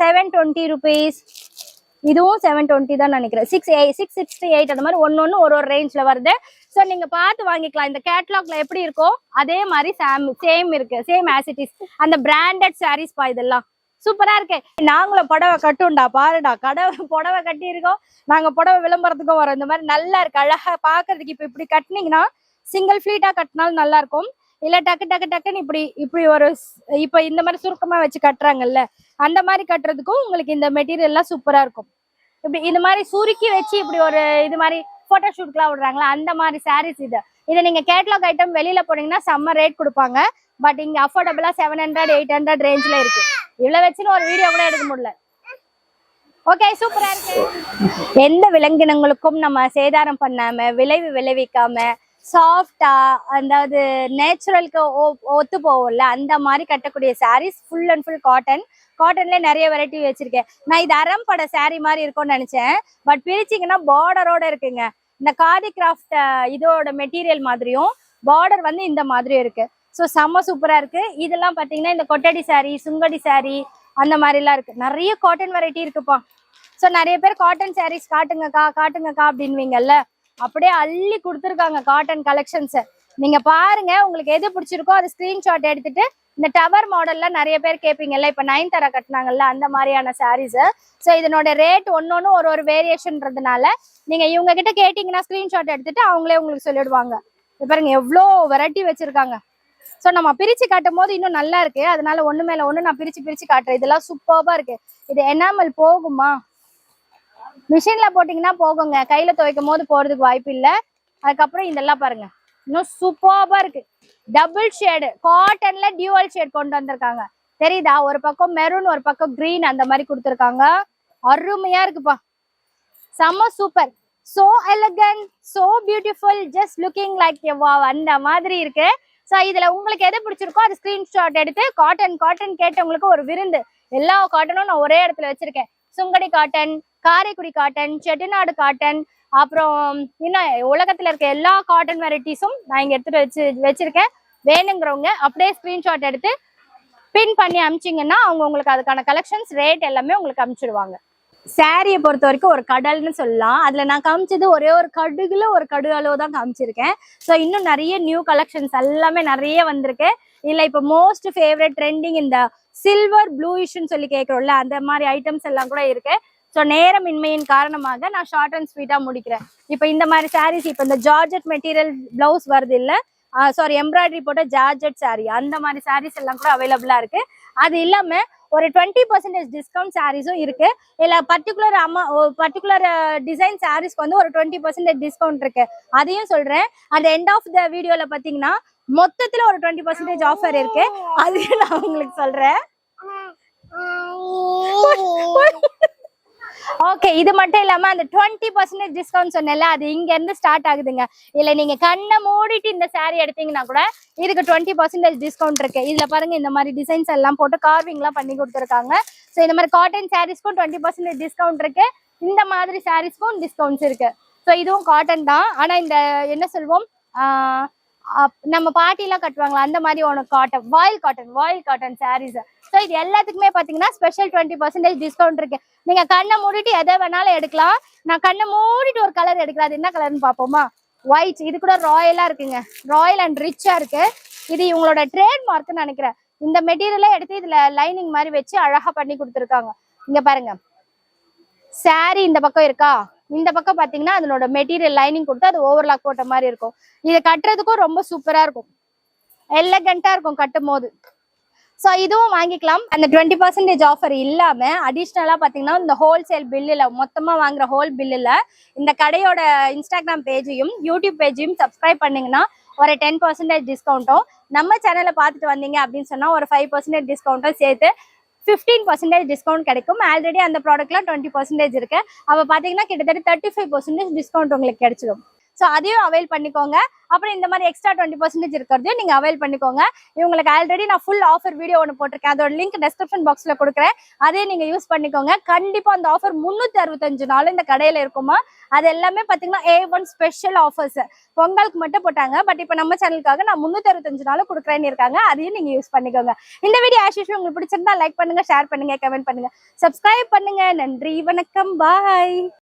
720 rupees. இதுவும் 720 தான் நினைக்கிறேன். 668 அந்த மாதிரி ஒன்னு ஒரு ரேஞ்ச்ல வருது. ஸோ நீங்க பார்த்து வாங்கிக்கலாம். இந்த கேட்லாக்ல எப்படி இருக்கோ அதே மாதிரி சேம் இருக்கு, சேம் ஆஸ் இட் இஸ். அந்த பிராண்டட் சாரீஸ் பா, இதெல்லாம் சூப்பரா இருக்கு. நாங்களும் புடவை கட்டுண்டா, பாருடா புடவை கட்டி இருக்கோம். நாங்க புடவை விளம்பரத்துக்கும் வரோம். இந்த மாதிரி நல்லா இருக்கு, அழகா பாக்குறதுக்கு. இப்ப இப்படி கட்டினீங்கன்னா சிங்கிள் ஃபிளீட்டா கட்டினாலும் நல்லா இருக்கும். இல்ல டக்கு டக்கு டக்குன்னு இப்படி ஒரு இப்ப இந்த மாதிரி சுருக்கமா வச்சு கட்டுறாங்கல்ல, அந்த மாதிரி கட்டுறதுக்கும் உங்களுக்கு இந்த மெட்டீரியல் எல்லாம் சூப்பரா இருக்கும். இப்படி இந்த மாதிரி சுருக்கி வச்சு இப்படி ஒரு இது மாதிரி போட்டோ ஷூட்லாம் விடுறாங்களா, அந்த மாதிரி சாரீஸ் இது. இதை நீங்க கேட்லாக் ஐட்டம் வெளியில போனீங்கன்னா செம்ம ரேட் கொடுப்பாங்க. பட் இங்க அஃபோர்டபுளா 700 800 ரேஞ்ச்ல இருக்கு. இவ்வளவு வச்சுன்னு ஒரு வீடியோ கூட எடுக்க முடியல. ஓகே, சூப்பரா இருக்கு. எந்த விலங்கினங்களுக்கும் நம்ம சேதாரம் பண்ணாம, விளைவு விளைவிக்காம, சாஃப்டா, அதாவது நேச்சுரலுக்கு ஒத்து போகும்ல, அந்த மாதிரி கட்டக்கூடிய saris full and full cotton. காட்டன்ல நிறைய வெரைட்டி வச்சிருக்கேன். நான் இது அரம்பட சாரீ மாதிரி இருக்கும்னு நினைச்சேன். பட் பிரிச்சிங்கன்னா பார்டரோட இருக்குங்க. இந்த காதி கிராஃப்ட் இதோட மெட்டீரியல் மாதிரியும் பார்டர் வந்து இந்த மாதிரியும் இருக்கு. ஸோ செம்ம சூப்பரா இருக்கு. இதெல்லாம் பாத்தீங்கன்னா இந்த கொட்டடி சாரீ, சுங்கடி சாரீ, அந்த மாதிரிலாம் இருக்கு. நிறைய காட்டன் வெரைட்டி இருக்குப்பா. ஸோ நிறைய பேர் காட்டன் சாரீஸ் காட்டுங்கக்கா அப்படின்வீங்கல்ல, அப்படியே அள்ளி கொடுத்துருக்காங்க காட்டன் கலெக்ஷன்ஸ். நீங்க பாருங்க, உங்களுக்கு எது பிடிச்சிருக்கோ அது ஸ்கிரீன்ஷாட் எடுத்துட்டு இந்த டவர் மாடல்ல நிறைய பேர் கேட்பீங்கல்ல, இப்ப 9 கட்டினாங்கல்ல, அந்த மாதிரியான சாரீஸ். ஸோ இதனோட ரேட் ஒன்னொன்னு ஒரு வேரியேஷன்றதுனால நீங்க இவங்க கிட்ட கேட்டீங்கன்னா ஸ்கிரீன்ஷாட் எடுத்துட்டு அவங்களே உங்களுக்கு சொல்லிடுவாங்க. பாருங்க எவ்வளோ வெரைட்டி வச்சிருக்காங்க. ஸோ நம்ம பிரிச்சு காட்டும் போது இன்னும் நல்லா இருக்கு. அதனால ஒண்ணு மேல ஒண்ணு நான் பிரிச்சு காட்டுறேன். இதெல்லாம் சூப்பர்பா இருக்கு. இது எனாமல் போகுமா, மிஷின்ல போட்டீங்கன்னா போகுங்க, கையில துவைக்கும் போது போறதுக்கு வாய்ப்பு இல்லை. அதுக்கப்புறம் இதெல்லாம் பாருங்க, இன்னும் சூப்பர்பா இருக்கு. டபுள் ஷேடு காட்டன்ல டியூவல் ஷேட் கொண்டு வந்திருக்காங்க. தெரியுதா? ஒரு பக்கம் மெரூன் ஒரு பக்கம் கிரீன் அந்த மாதிரி கொடுத்துருக்காங்க. அருமையா இருக்குப்பா, செம்ம super. So elegant, so beautiful, just looking like a wow அந்த மாதிரி இருக்கு. ஸோ இதுல உங்களுக்கு எது பிடிச்சிருக்கோ அது ஸ்கிரீன்ஷாட் எடுத்து காட்டன் கேட்டவங்களுக்கு ஒரு விருந்து. எல்லா காட்டனும் நான் ஒரே இடத்துல வச்சிருக்கேன். Sungudi cotton, Karaikudi cotton, Chettinad cotton, அப்புறம் இன்னும் உலகத்துல இருக்க எல்லா காட்டன் வெரைட்டிஸும் நான் இங்க எடுத்துட்டு வச்சிருக்கேன். வேணுங்கிறவங்க அப்படியே ஸ்கிரீன்ஷாட் எடுத்து பின் பண்ணி அமிச்சிங்கன்னா அவங்க உங்களுக்கு அதுக்கான கலெக்ஷன்ஸ் ரேட் எல்லாமே உங்களுக்கு அனுப்பிச்சிடுவாங்க. சாரியை பொறுத்த வரைக்கும் ஒரு கடல்னு சொல்லலாம். அதுல நான் காமிச்சது ஒரே ஒரு கடுகுல ஒரு கடு அளவு தான் காமிச்சிருக்கேன். ஸோ இன்னும் நிறைய நியூ கலெக்ஷன்ஸ் எல்லாமே நிறைய வந்திருக்கு. இல்ல இப்ப மோஸ்ட் ஃபேவரட் ட்ரெண்டிங் இந்த சில்வர் ப்ளூயிஷ்னு சொல்லி கேட்கறோம்ல, அந்த மாதிரி ஐட்டம்ஸ் எல்லாம் கூட இருக்கு. ஸோ நேரமின்மையின் காரணமாக நான் ஷார்ட் அண்ட் ஸ்வீட்டா முடிக்கிறேன். இப்ப இந்த மாதிரி சாரீஸ், இப்ப இந்த ஜார்ஜெட் மெட்டீரியல் பிளவுஸ் வருது இல்ல, சாரி எம்ப்ராய்டரி போட்ட ஜார்ஜெட் சாரீ, அந்த மாதிரி சாரீஸ் எல்லாம் கூட அவைலபிளா இருக்கு. அது இல்லாம ஒரு 20% டிஸ்கவுண்ட் சாரீஸும் இருக்கு. இல்ல பர்டிகுலர் டிசைன் சாரீஸ்க்கு வந்து ஒரு 20% டிஸ்கவுண்ட் இருக்கு. அதையும் சொல்றேன். அந்த எண்ட் ஆஃப் த வீடியோல பாத்தீங்கன்னா மொத்தத்துல ஒரு 20% ஆஃபர் இருக்கு. அதையும் நான் உங்களுக்கு சொல்றேன். ஓகே, இது மட்டும் இல்லாம அந்த 20% டிஸ்கவுண்ட் சொன்னேன்ல, அது இங்க இருந்து ஸ்டார்ட் ஆகுதுங்க. இல்ல நீங்க கண்ணை மூடிட்டு இந்த சாரி எடுத்தீங்கன்னா கூட இதுக்கு 20% டிஸ்கவுண்ட் இருக்கு. இதுல பாருங்க, இந்த மாதிரி டிசைன்ஸ் எல்லாம் போட்டு கார்விங் எல்லாம் பண்ணி கொடுத்துருக்காங்க. ஸோ இந்த மாதிரி காட்டன் சாரீஸ்க்கும் 20% டிஸ்கவுண்ட் இருக்கு. இந்த மாதிரி சாரீஸ்க்கும் டிஸ்கவுண்ட்ஸ் இருக்கு. ஸோ இதுவும் காட்டன் தான். ஆனா இந்த என்ன சொல்வோம், நம்ம பாட்டிலாம் கட்டுவாங்களா அந்த மாதிரி உனக்கு காட்டன், வாயில் காட்டன் சாரீஸ். ஸோ இது எல்லாத்துக்குமே பாத்தீங்கன்னா ஸ்பெஷல் 20% டிஸ்கவுண்ட் இருக்கு. நீங்க கண்ணை மூடிட்டு எதை வேணாலும் எடுக்கலாம். நான் கண்ணை மூடிட்டு ஒரு கலர் எடுக்கலாம். அது என்ன கலர்னு பாப்போமா? ஒயிட். இது கூட ராயலா இருக்குங்க, ராயல் அண்ட் ரிச்சா இருக்கு. இது இவங்களோட ட்ரேட் மார்க்னு நினைக்கிறேன். இந்த மெட்டீரியலை எடுத்து இதுல லைனிங் மாதிரி வச்சு அழகா பண்ணி கொடுத்துருக்காங்க. இங்க பாருங்க, சாரி இந்த பக்கம் இருக்கா, இந்த பக்கம் பாத்தீங்கன்னா அதனோட மெட்டீரியல் லைனிங் கொடுத்து அது ஓவர்லாக் போட்ட மாதிரி இருக்கும். இதை கட்டுறதுக்கும் ரொம்ப சூப்பரா இருக்கும், எலகண்டா இருக்கும் கட்டும் போது. ஸோ இதுவும் வாங்கிக்கலாம். அந்த 20% ஆஃபர் இல்லாம அடிஷ்னலா பாத்தீங்கன்னா இந்த ஹோல்சேல் பில்லுல மொத்தமா வாங்குற ஹோல் பில்லுல இந்த கடையோட இன்ஸ்டாகிராம் பேஜையும் யூடியூப் பேஜையும் சப்ஸ்கிரைப் பண்ணீங்கன்னா ஒரு 10% டிஸ்கவுண்ட்டும், நம்ம சேனலை பார்த்துட்டு வந்தீங்க அப்படின்னு சொன்னா ஒரு 5% டிஸ்கவுண்ட்டும் சேர்த்து 15% டிஸ்கவுண்ட் கிடைக்கும். ஆல்ரெடி அந்த ப்ராடக்ட்ல 20% இருக்கு. அப்ப பாத்தீங்கன்னா கிட்டத்தட்ட 35% டிஸ்கவுண்ட் உங்களுக்கு கிடைச்சிடும். ஸோ அதையும் அவைல் பண்ணிக்கோங்க. அப்புறம் இந்த மாதிரி எக்ஸ்ட்ரா 20% இருக்கிறதையும் நீங்க அவைல் பண்ணிக்கோங்க. இவங்களுக்கு ஆல்ரெடி நான் ஃபுல் ஆஃபர் வீடியோ ஒன்று போட்டிருக்கேன். அதோட லிங்க் டெஸ்கிரிப்ஷன் பாக்ஸ்ல கொடுக்குறேன். அதையும் நீங்க யூஸ் பண்ணிக்கோங்க. கண்டிப்பா அந்த ஆஃபர் 365 நாள் இந்த கடையில இருக்குமா. அது எல்லாமே பாத்தீங்கன்னா A1 ஸ்பெஷல் ஆஃபர்ஸ் பொங்கலுக்கு மட்டும் போட்டாங்க. பட் இப்போ நம்ம சேனலுக்காக நான் 365 நாள் கொடுக்குறேன்னு இருக்காங்க. அதையும் நீங்க யூஸ் பண்ணிக்கோங்க. இந்த வீடியோ ஆஷிஷ் உங்களுக்கு பிடிச்சிருந்தா லைக் பண்ணுங்க, ஷேர் பண்ணுங்க, கமெண்ட் பண்ணுங்க, சப்ஸ்கிரைப் பண்ணுங்க. நன்றி, வணக்கம், பாய்.